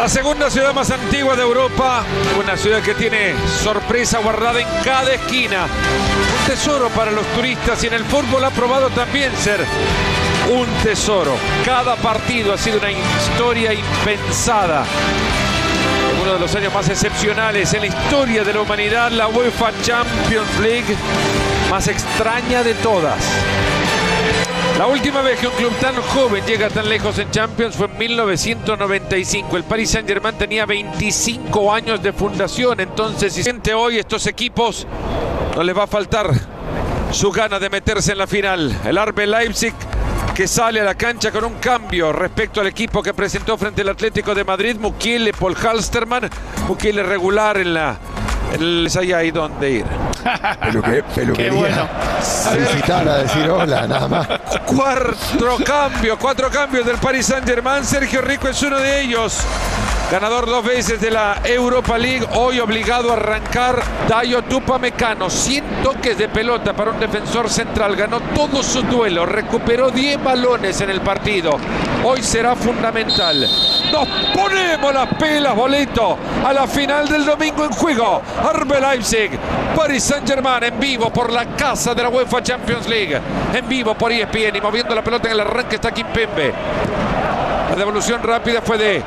La segunda ciudad más antigua de Europa, una ciudad que tiene sorpresa guardada en cada esquina. Un tesoro para los turistas y en el fútbol ha probado también ser un tesoro. Cada partido ha sido una historia impensada. Uno de los años más excepcionales en la historia de la humanidad, la UEFA Champions League más extraña de todas. La última vez que un club tan joven llega tan lejos en Champions fue en 1995. El Paris Saint-Germain tenía 25 años de fundación. Entonces, si siente hoy estos equipos, no les va a faltar su gana de meterse en la final. El RB Leipzig, que sale a la cancha con un cambio respecto al equipo que presentó frente al Atlético de Madrid. Mukiele, Paul Halstermann. Mukiele regular en la... Es ahí donde ir. Peluquería. Bueno. A visitar, a decir hola, nada más. Cuatro cambios del Paris Saint-Germain. Sergio Rico es uno de ellos. Ganador 2 veces de la Europa League, hoy obligado a arrancar. Dayot Upamecano, 100 toques de pelota para un defensor central, ganó todos sus duelos, recuperó 10 balones en el partido. Hoy será fundamental. Nos ponemos las pilas, boleto, a la final del domingo en juego. RB Leipzig, Paris Saint-Germain en vivo por la casa de la UEFA Champions League. En vivo por ESPN y moviendo la pelota en el arranque está Kimpembe. La devolución rápida fue de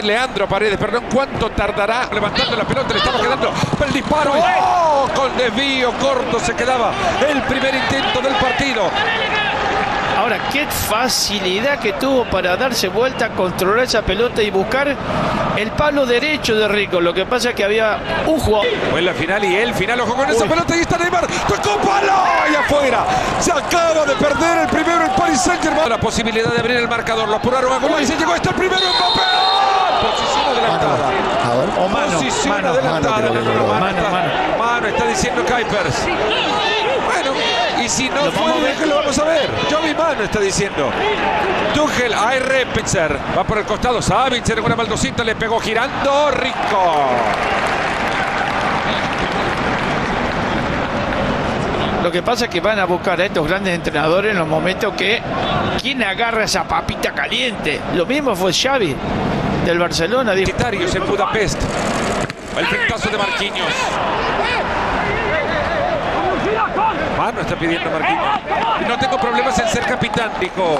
Leandro Paredes, perdón. ¿Cuánto tardará levantando la pelota? Le estaba quedando el disparo. ¡Oh! Con desvío corto se quedaba el primer intento del partido. Ahora, qué facilidad que tuvo para darse vuelta, controlar esa pelota y buscar el palo derecho de Rico. Lo que pasa es que había un jugador. Fue la final y el final. Ojo con esa pelota y está Neymar. ¡Tocó palo! Y afuera. Se acaba de perder el primero el Paris Saint-Germain. La posibilidad de abrir el marcador. Lo apuraron a gol y se llegó. Está el primero Mbappé. Posición adelantada. O mano. Posición adelantada. Mano, está diciendo Kuipers. Bueno, y si no fue, que lo vamos a ver. Yo vi mano, está diciendo. Tuchel, hay Repitzer. Va por el costado. Savitzer en una baldosita le pegó girando. Rico. Lo que pasa es que van a buscar a estos grandes entrenadores en los momentos que ¿quién agarra esa papita caliente? Lo mismo fue Xavi del Barcelona. Titarios en Budapest. El pintazo de Marquinhos. Mano está pidiendo Marquinhos. No tengo problemas en ser capitán, dijo.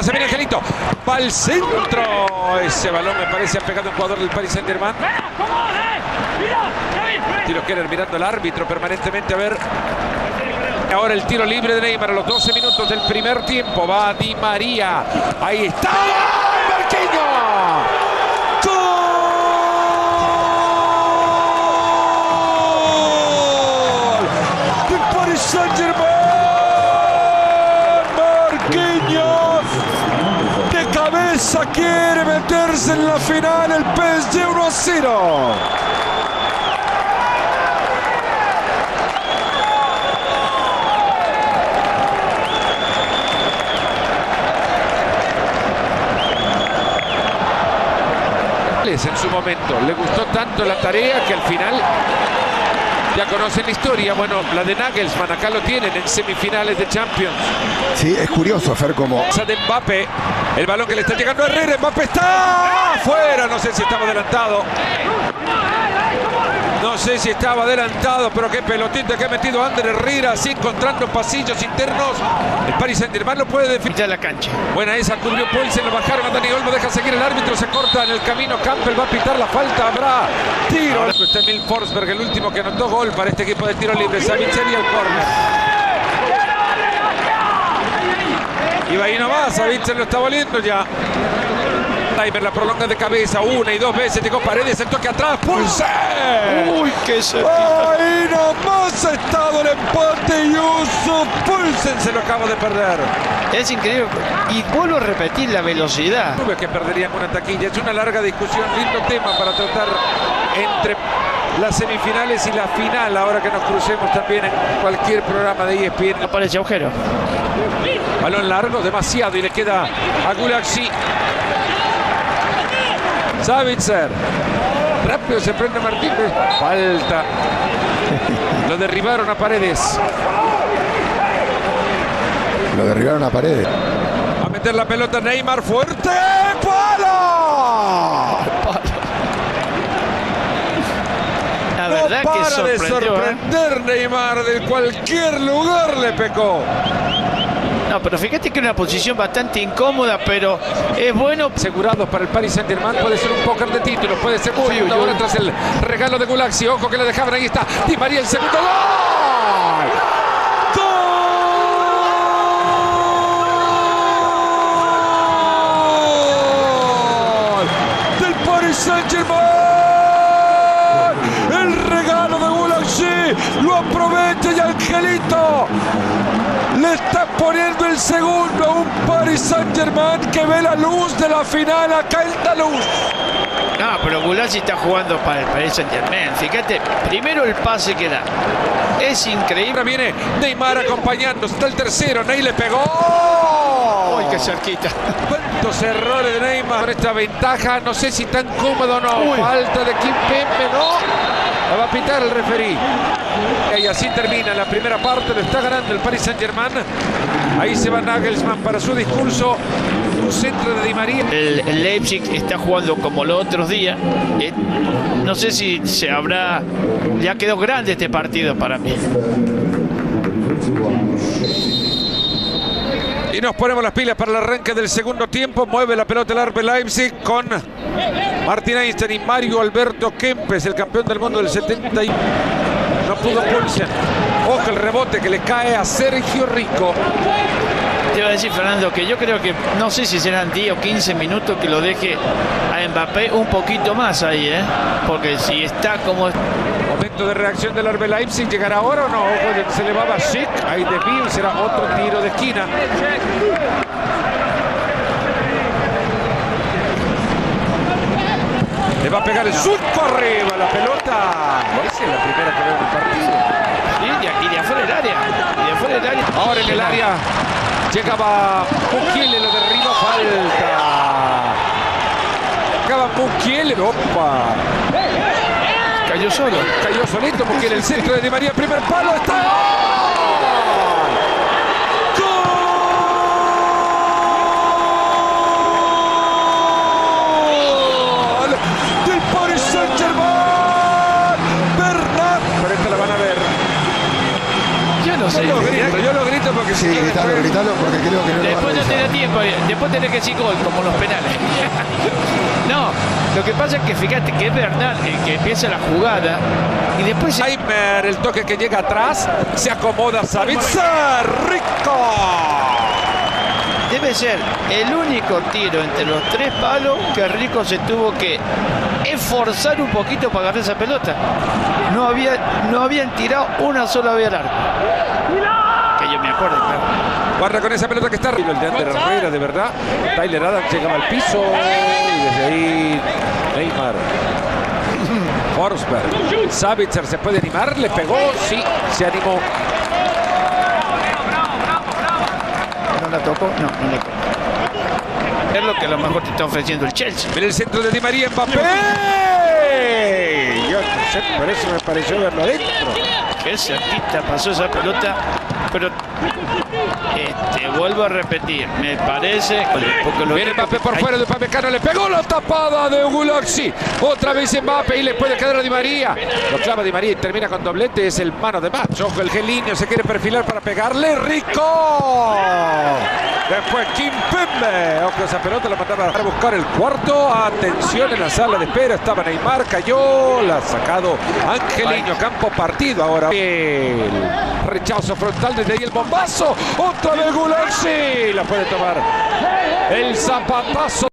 Se viene Angelito. Va al centro. Ese balón me parece ha pegado un jugador del Paris Saint-Germain. Tiro Keller mirando al árbitro permanentemente a ver. Ahora el tiro libre de Neymar a los 12 minutos del primer tiempo. Va Di María. Ahí está. Marquinhos. Saint-Germain, Marquinhos de cabeza quiere meterse en la final, el PSG 1-0. En su momento le gustó tanto la tarea que al final ya conocen la historia. Bueno, la de Nagelsmann, acá lo tienen en semifinales de Champions. Sí, es curioso, Fer, como... De Mbappé, el balón que le está llegando a Herrera. Mbappé está afuera, no sé si estaba adelantado. No sé si estaba adelantado, pero qué pelotita que ha metido Ander Herrera, así encontrando pasillos internos. El Paris Saint-Germain lo puede definir. Ya la cancha. Buena esa, cubrió Poulsen, lo bajaron a Dani Olmo, deja seguir el árbitro, se corta en el camino. Campbell va a pitar la falta, habrá tiro. Ahora está Emil Forsberg, el último que anotó gol para este equipo de tiro libre. Savitzer y el córner. Y va ahí nomás, Savitzer lo está volviendo ya. Timer la prolonga de cabeza una y dos veces, llegó Paredes, el toque atrás, Poulsen. Uy, qué se... Ahí nomás ha estado el empate y Yusuf Poulsen se lo acaba de perder. Es increíble. Y vuelvo a repetir la velocidad. No veo que perderían una taquilla. Es una larga discusión, lindo tema para tratar entre las semifinales y la final. Ahora que nos crucemos también en cualquier programa de ESPN. Aparece agujero. Balón largo, demasiado, y le queda a Gulaxi. Savitzer. Rápido se prende Martínez. Falta. Lo derribaron a Paredes. Lo derribaron a Paredes. Va a meter la pelota Neymar fuerte. ¡Palo! verdad que para de sorprendió, sorprender Neymar, de cualquier lugar le pegó. No, pero fíjate que es una posición bastante incómoda, pero es bueno. Asegurados para el Paris Saint-Germain, puede ser un póker de títulos, puede ser un segundo ahora tras el regalo de Gulaxi. Ojo que le dejaban, ahí está Di María, el segundo gol. ¡Gol! Del Paris Saint-Germain. El regalo de Gulaxi lo aprovecha y Angelito le está poniendo el segundo a un Paris Saint-Germain que ve la luz de la final acá en Toulouse. No, pero Gulaxi está jugando para el Paris Saint-Germain. Fíjate, primero el pase que da. Es increíble. Ahora viene Neymar acompañando. Está el tercero. Ney le pegó. ¡Uy, qué cerquita! ¿Cuántos errores de Neymar con esta ventaja? No sé si tan cómodo o no. Uy. Falta de Kimpembe, no. La va a pitar el referí. Y así termina la primera parte. Lo está ganando el Paris Saint-Germain. Ahí se va Nagelsmann para su discurso. Un centro de Di María. El Leipzig está jugando como los otros días. No sé si se habrá... Ya quedó grande este partido para mí. Y nos ponemos las pilas para el arranque del segundo tiempo. Mueve la pelota el RB Leipzig con Martin Einstein y Mario Alberto Kempes, el campeón del mundo del 71. No pudo Poulsen. Ojo el rebote que le cae a Sergio Rico. Te iba a decir, Fernando, que yo creo que no sé si serán 10 o 15 minutos que lo deje a Mbappé un poquito más ahí, ¿eh? Porque si está como... Momento de reacción del RB Leipzig. ¿Llegará ahora o no? Ojo, se le va a Schick. Ahí desvío y será otro tiro de esquina. Le va a pegar el surco arriba la pelota. Esa es la primera que veo en el partido. Sí, y de afuera del área. Y de afuera del área. Ahora en el área llegaba Mukiele, lo derriba, falta. Llegaba Mukiele, opa. Cayó solo. Cayó solito Mukiele, el centro de Di María, primer palo, está. Yo lo grito porque sí, gritalo porque creo que no después lo no te da tiempo, después tenés que decir gol, como los penales. No, lo que pasa es que fíjate que es Bernal el que empieza la jugada y después... Aimer, el toque que llega atrás, se acomoda Sabitzer, Rico. Debe ser el único tiro entre los tres palos que Rico se tuvo que esforzar un poquito para agarrar esa pelota. No habían tirado una sola vez al arco. Que yo me acuerdo, claro. Guarda con esa pelota que está arriba, el de Ander Herrera, de verdad. Tyler Adams llegaba al piso y desde ahí Neymar. Forsberg. Sabitzer se puede animar, le pegó, sí, se animó. ¿No la tocó? No la tocó. Es lo que a lo mejor te está ofreciendo el Chelsea. En el centro de Di María, Mbappé. Yo no sé, por eso me pareció verlo adentro. Qué cerquita pasó esa pelota, pero vuelvo a repetir, me parece... Viene Mbappé por fuera, de Upamecano le pegó la tapada de Gulaxi. Otra vez Mbappé y le puede quedar a Di María. Lo clava Di María y termina con doblete, es el mano de macho. Ojo, el Gelinho se quiere perfilar para pegarle. ¡Rico! Después Kimpembe. Ojo, esa pelota la mandaba a buscar el cuarto. Atención en la sala de espera. Estaba Neymar, cayó. La ha sacado Angelino. Campo partido ahora. El rechazo frontal desde ahí el bombazo. Otra vez Gulaxi. La puede tomar. El zapatazo.